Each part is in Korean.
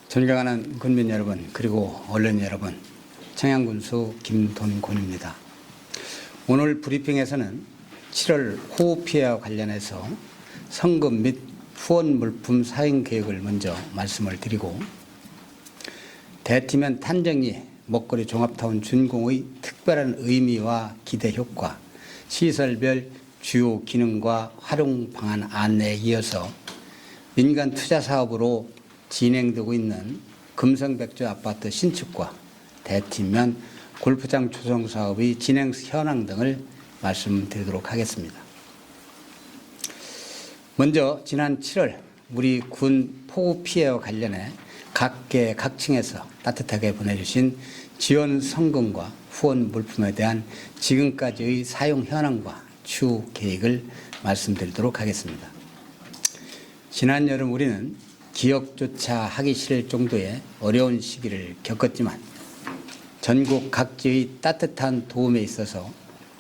존경하는 군민 여러분, 그리고 언론 여러분, 청양군수 김돈곤입니다. 오늘 브리핑에서는 7월 호우 피해와 관련해서 성금 및 후원 물품 사용 계획을 먼저 말씀을 드리고, 대티면 탄정리 먹거리 종합타운 준공의 특별한 의미와 기대 효과, 시설별 주요 기능과 활용 방안 안내에 이어서 민간 투자 사업으로 진행되고 있는 금성백조 아파트 신축과 대티면 골프장 조성 사업의 진행 현황 등을 말씀드리도록 하겠습니다. 먼저 지난 7월 우리 군 폭우 피해와 관련해 각계 각층에서 따뜻하게 보내주신 지원 성금과 후원 물품에 대한 지금까지의 사용 현황과 추후 계획을 말씀드리도록 하겠습니다. 지난 여름 우리는 기억조차 하기 싫을 정도의 어려운 시기를 겪었지만 전국 각지의 따뜻한 도움에 있어서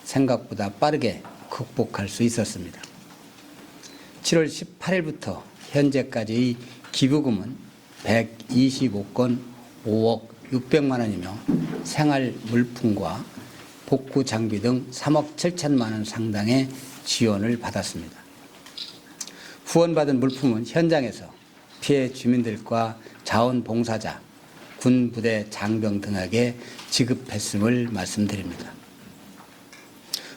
생각보다 빠르게 극복할 수 있었습니다. 7월 18일부터 현재까지의 기부금은 125건 5억 600만 원이며 생활 물품과 복구 장비 등 3억 7천만 원 상당의 지원을 받았습니다. 후원받은 물품은 현장에서 피해 주민들과 자원봉사자, 군부대 장병 등에게 지급했음을 말씀드립니다.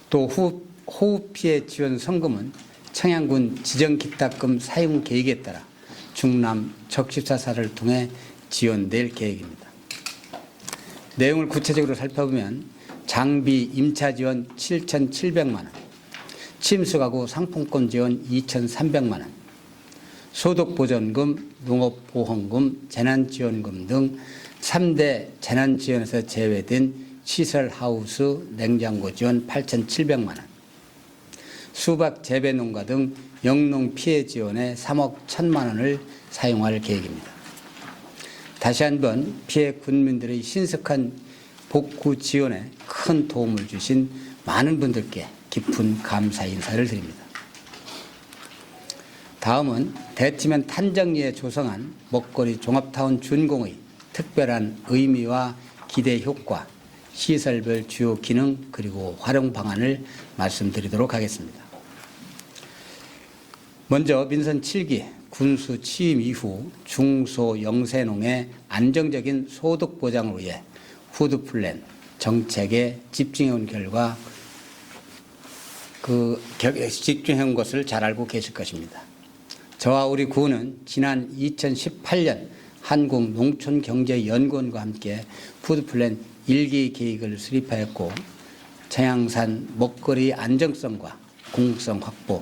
또 호우 피해 지원 성금은 청양군 지정기탁금 사용 계획에 따라 충남 적십사사를 통해 지원될 계획입니다. 내용을 구체적으로 살펴보면 장비 임차 지원 7,700만 원, 침수가구 상품권 지원 2,300만 원, 소득보전금, 농업보험금, 재난지원금 등 3대 재난지원에서 제외된 시설하우스 냉장고 지원 8,700만 원, 수박 재배농가 등 영농 피해 지원에 3억 1천만 원을 사용할 계획입니다. 다시 한번 피해 군민들의 신속한 복구 지원에 큰 도움을 주신 많은 분들께 깊은 감사 인사를 드립니다. 다음은 대티면 탄정리에 조성한 먹거리 종합타운 준공의 특별한 의미와 기대 효과, 시설별 주요 기능 그리고 활용 방안을 말씀드리도록 하겠습니다. 먼저 민선 7기 군수 취임 이후 중소 영세농의 안정적인 소득 보장을 위해 푸드플랜 정책에 집중해온 결과 집중해온 것을 잘 알고 계실 것입니다. 저와 우리 군은 지난 2018년 한국농촌경제연구원과 함께 푸드플랜 1기 계획을 수립하였고, 청양산 먹거리 안정성과 공급성 확보,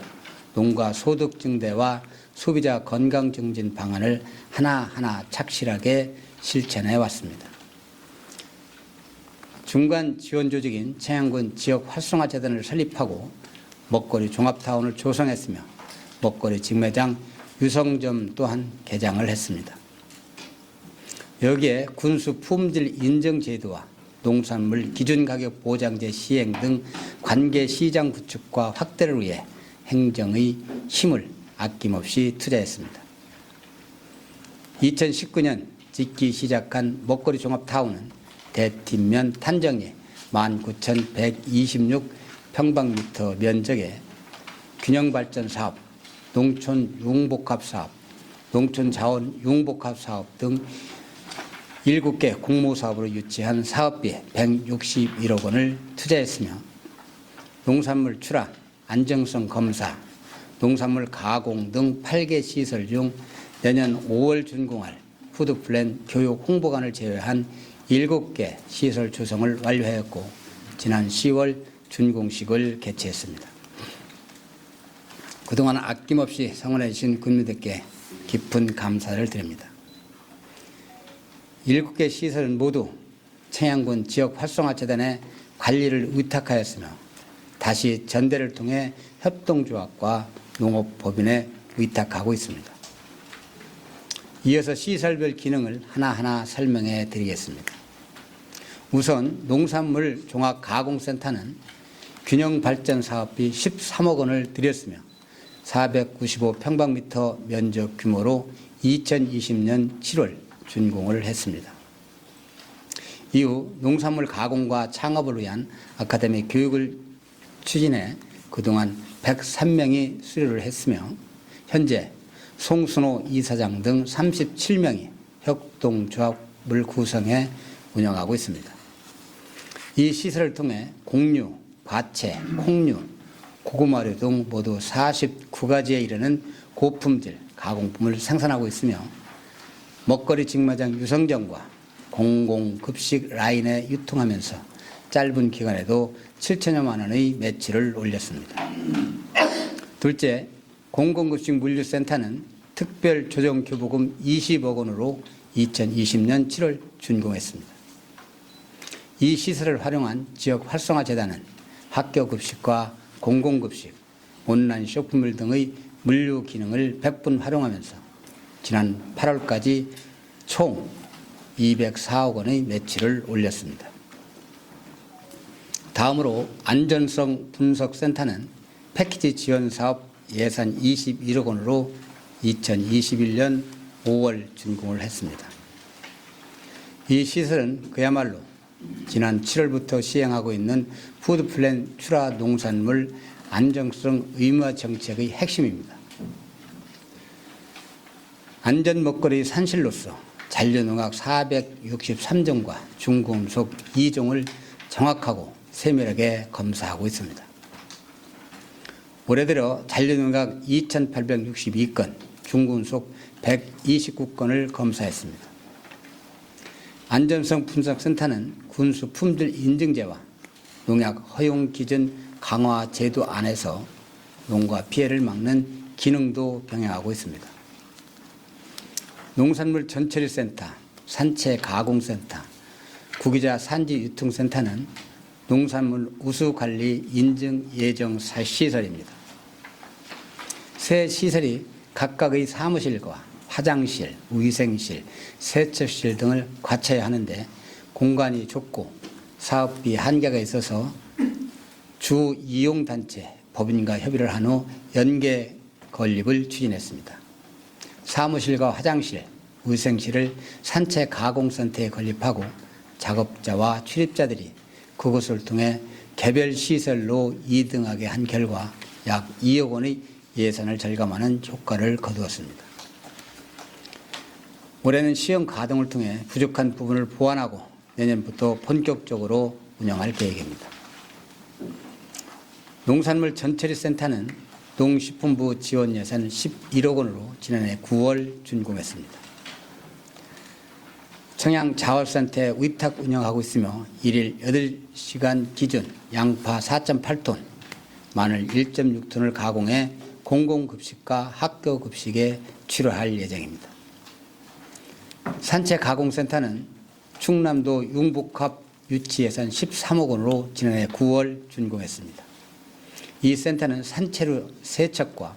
농가 소득 증대와 소비자 건강 증진 방안을 하나하나 착실하게 실천해 왔습니다. 중간 지원 조직인 청양군 지역활성화재단을 설립하고 먹거리 종합타운을 조성했으며 먹거리 직매장 유성점 또한 개장을 했습니다. 여기에 군수 품질 인증 제도와 농산물 기준가격 보장제 시행 등 관계 시장 구축과 확대를 위해 행정의 힘을 아낌없이 투자했습니다. 2019년 짓기 시작한 먹거리 종합타운은 대티면 탄정리 19,126평방미터 면적의 균형발전사업, 농촌 융복합사업, 농촌자원 융복합사업 등 7개 공모사업으로 유치한 사업비 161억 원을 투자했으며 농산물 출하, 안정성 검사, 농산물 가공 등 8개 시설 중 내년 5월 준공할 푸드플랜 교육 홍보관을 제외한 7개 시설 조성을 완료하였고 지난 10월 준공식을 개최했습니다. 그동안 아낌없이 성원해 주신 군민들께 깊은 감사를 드립니다. 7개 시설은 모두 청양군 지역활성화재단에 관리를 위탁하였으며 다시 전대를 통해 협동조합과 농업법인에 위탁하고 있습니다. 이어서 시설별 기능을 하나하나 설명해 드리겠습니다. 우선 농산물 종합가공센터는 균형 발전 사업비 13억 원을 들였으며 495평방미터 면적 규모로 2020년 7월 준공을 했습니다. 이후 농산물 가공과 창업을 위한 아카데미 교육을 추진해 그동안 103명이 수료를 했으며 현재 송순호 이사장 등 37명이 협동조합을 구성해 운영하고 있습니다. 이 시설을 통해 곡류, 과채, 콩류, 고구마류 등 모두 49가지에 이르는 고품질 가공품을 생산하고 있으며 먹거리 직매장 유성점과 공공급식 라인에 유통하면서 짧은 기간에도 7천여만 원의 매출을 올렸습니다. 둘째, 공공급식 물류센터는 특별조정교부금 20억 원으로 2020년 7월 준공했습니다. 이 시설을 활용한 지역 활성화 재단은 학교급식과 공공급식, 온라인 쇼핑몰 등의 물류 기능을 100분 활용하면서 지난 8월까지 총 204억 원의 매출을 올렸습니다. 다음으로 안전성 분석센터는 패키지 지원 사업 예산 21억 원으로 2021년 5월 준공을 했습니다. 이 시설은 그야말로 지난 7월부터 시행하고 있는 푸드플랜 출하 농산물 안정성 의무화 정책의 핵심입니다. 안전 먹거리 산실로서 잔류농약 463종과 중금속 2종을 정확하고 세밀하게 검사하고 있습니다. 올해 들어 잔류농약 2,862건, 중금속 129건을 검사했습니다. 안전성 분석센터는 군수 품질 인증제와 농약 허용 기준 강화 제도 안에서 농가 피해를 막는 기능도 병행하고 있습니다. 농산물 전처리센터, 산채 가공센터, 구기자 산지 유통센터는 농산물 우수관리 인증 예정 시설입니다. 새 시설이 각각의 사무실과 화장실, 위생실, 세척실 등을 갖춰야 하는데 공간이 좁고 사업비 한계가 있어서 주 이용단체 법인과 협의를 한 후 연계 건립을 추진했습니다. 사무실과 화장실, 위생실을 산채 가공센터에 건립하고 작업자와 출입자들이 그곳을 통해 개별 시설로 이동하게 한 결과 약 2억 원의 예산을 절감하는 효과를 거두었습니다. 올해는 시험 가동을 통해 부족한 부분을 보완하고 내년부터 본격적으로 운영할 계획입니다. 농산물 전처리센터는 농식품부 지원 예산 11억 원으로 지난해 9월 준공했습니다. 청양 자월센터에 위탁 운영하고 있으며 1일 8시간 기준 양파 4.8톤, 마늘 1.6톤을 가공해 공공급식과 학교급식에 출하할 예정입니다. 산채 가공센터는 충남도 융복합 유치 예산 13억 원으로 지난해 9월 준공했습니다. 이 센터는 산채로 세척과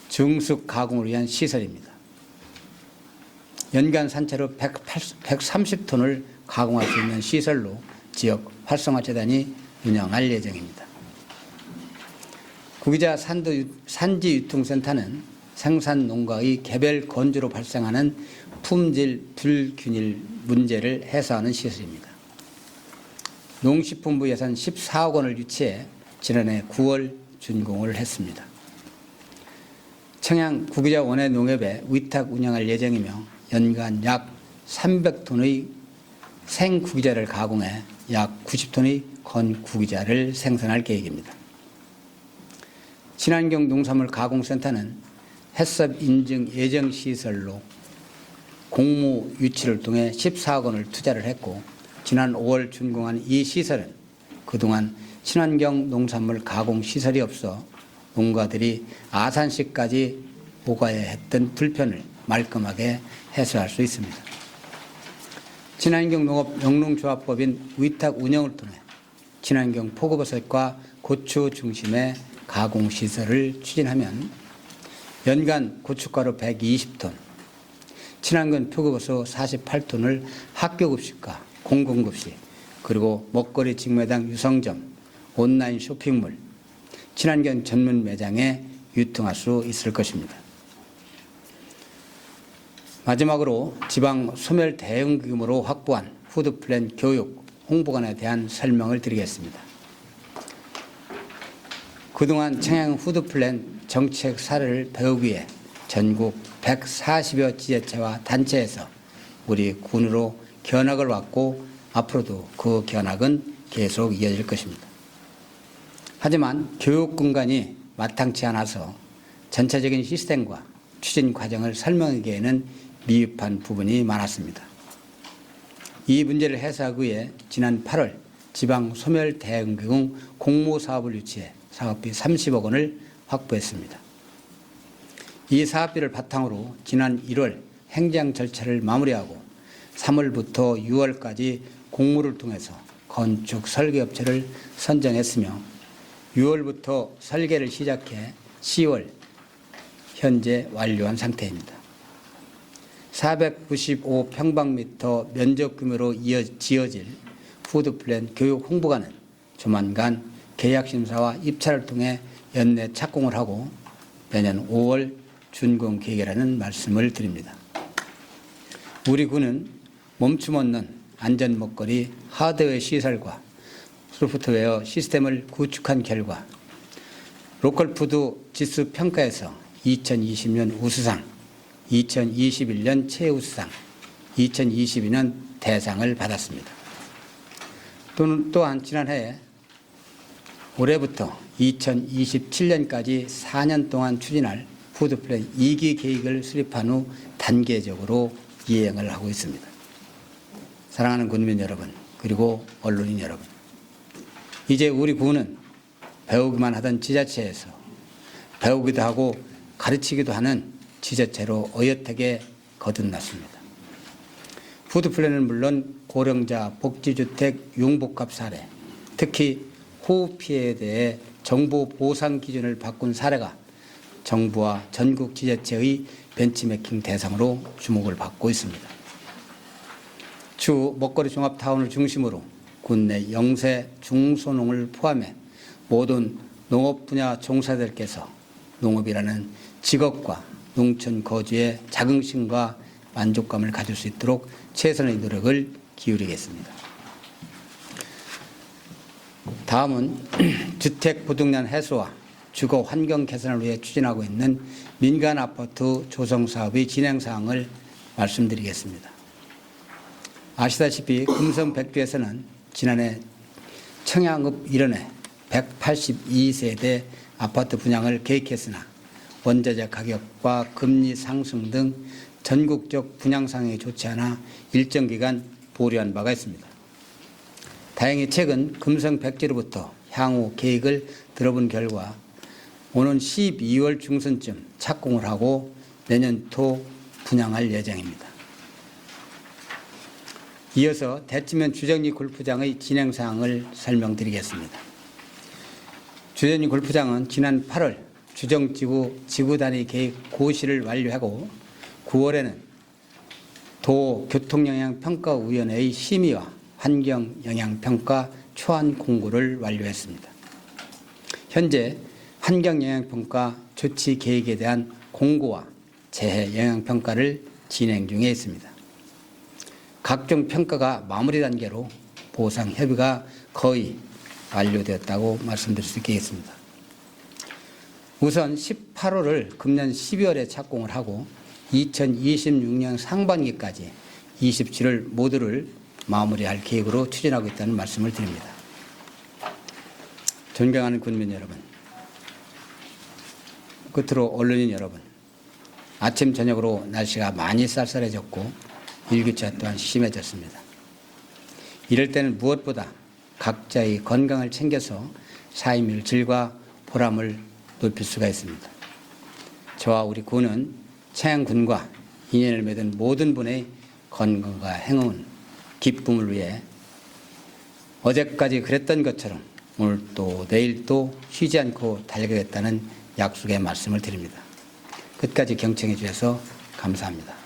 증숙 가공을 위한 시설입니다. 연간 산채로 130톤을 가공할 수 있는 시설로 지역 활성화 재단이 운영할 예정입니다. 구기자 산지 유통센터는 생산 농가의 개별 건조로 발생하는 품질 불균일 문제를 해소하는 시설입니다. 농식품부 예산 14억 원을 유치해 지난해 9월 준공을 했습니다. 청양 구기자 원예 농협에 위탁 운영할 예정이며 연간 약 300톤의 생구기자를 가공해 약 90톤의 건구기자를 생산할 계획입니다. 친환경 농산물 가공센터는 햇섭 인증 예정 시설로 공무 유치를 통해 14억 원을 투자를 했고 지난 5월 준공한 이 시설은 그동안 친환경 농산물 가공 시설이 없어 농가들이 아산시까지 오가야 했던 불편을 말끔하게 해소할 수 있습니다. 친환경 농업 영농조합법인 위탁 운영을 통해 친환경 포고버섯과 고추 중심의 가공시설을 추진하면 연간 고춧가루 120톤, 친환경 표고버섯 48톤을 학교급식과 공공급식, 그리고 먹거리 직매당 유성점, 온라인 쇼핑몰, 친환경 전문 매장에 유통할 수 있을 것입니다. 마지막으로 지방 소멸 대응기금으로 확보한 푸드플랜 교육, 홍보관에 대한 설명을 드리겠습니다. 그동안 청양 푸드플랜 정책 사례를 배우기 위해 전국 140여 지자체와 단체에서 우리 군으로 견학을 왔고 앞으로도 그 견학은 계속 이어질 것입니다. 하지만 교육 공간이 마땅치 않아서 전체적인 시스템과 추진 과정을 설명하기에는 미흡한 부분이 많았습니다. 이 문제를 해소하기 위해 지난 8월 지방소멸대응기금 공모사업을 유치해 사업비 30억 원을 확보했습니다. 이 사업비를 바탕으로 지난 1월 행정 절차를 마무리하고 3월부터 6월까지 공모를 통해서 건축 설계업체를 선정했으며 6월부터 설계를 시작해 10월 현재 완료한 상태입니다. 495평방미터 면적 규모로 지어질 푸드플랜 교육 홍보관은 조만간 계약심사와 입찰을 통해 연내 착공을 하고 내년 5월 준공 계획이라는 말씀을 드립니다. 우리 군은 멈춤 없는 안전 먹거리 하드웨어 시설과 소프트웨어 시스템을 구축한 결과 로컬푸드 지수 평가에서 2020년 우수상, 2021년 최우수상, 2022년 대상을 받았습니다. 또한 지난해 올해부터 2027년까지 4년 동안 추진할 푸드플랜 2기 계획을 수립한 후 단계적으로 이행을 하고 있습니다. 사랑하는 국민 여러분, 그리고 언론인 여러분, 이제 우리 군은 배우기만 하던 지자체에서 배우기도 하고 가르치기도 하는 지자체로 어엿하게 거듭났습니다. 푸드플랜은 물론 고령자 복지주택 융복합 사례, 특히 호우 피해에 대해 정부 보상 기준을 바꾼 사례가 정부와 전국 지자체의 벤치매킹 대상으로 주목을 받고 있습니다. 추후 먹거리 종합타운을 중심으로 군내 영세 중소농을 포함해 모든 농업 분야 종사자들께서 농업이라는 직업과 농촌 거주의 자긍심과 만족감을 가질 수 있도록 최선의 노력을 기울이겠습니다. 다음은 주택 부동산 해소와 주거 환경 개선을 위해 추진하고 있는 민간 아파트 조성 사업의 진행 사항을 말씀드리겠습니다. 아시다시피 금성 백두에서는 지난해 청양읍 일원에 182세대 아파트 분양을 계획했으나 원자재 가격과 금리 상승 등 전국적 분양 상황이 좋지 않아 일정 기간 보류한 바가 있습니다. 다행히 최근 금성 백지로부터 향후 계획을 들어본 결과 오는 12월 중순쯤 착공을 하고 내년 초 분양할 예정입니다. 이어서 대치면 주정리 골프장의 진행 사항을 설명드리겠습니다. 주정리 골프장은 지난 8월 주정지구 지구단위 계획 고시를 완료하고 9월에는 도교통영향평가위원회의 심의와 환경영향평가 초안 공고를 완료했습니다. 현재 환경영향평가 조치 계획에 대한 공고와 재해 영향평가를 진행 중에 있습니다. 각종 평가가 마무리 단계로 보상 협의가 거의 완료되었다고 말씀드릴 수 있겠습니다. 우선 18호를 금년 12월에 착공을 하고 2026년 상반기까지 27월 모두를 마무리할 계획으로 추진하고 있다는 말씀을 드립니다. 존경하는 국민 여러분, 끝으로 언론인 여러분, 아침 저녁으로 날씨가 많이 쌀쌀해졌고 일교차 또한 심해졌습니다. 이럴 때는 무엇보다 각자의 건강을 챙겨서 삶의 질과 보람을 높일 수가 있습니다. 저와 우리 군은 청양군과 인연을 맺은 모든 분의 건강과 행운, 기쁨을 위해 어제까지 그랬던 것처럼 오늘 또 내일 또 쉬지 않고 달려가겠다는 약속의 말씀을 드립니다. 끝까지 경청해 주셔서 감사합니다.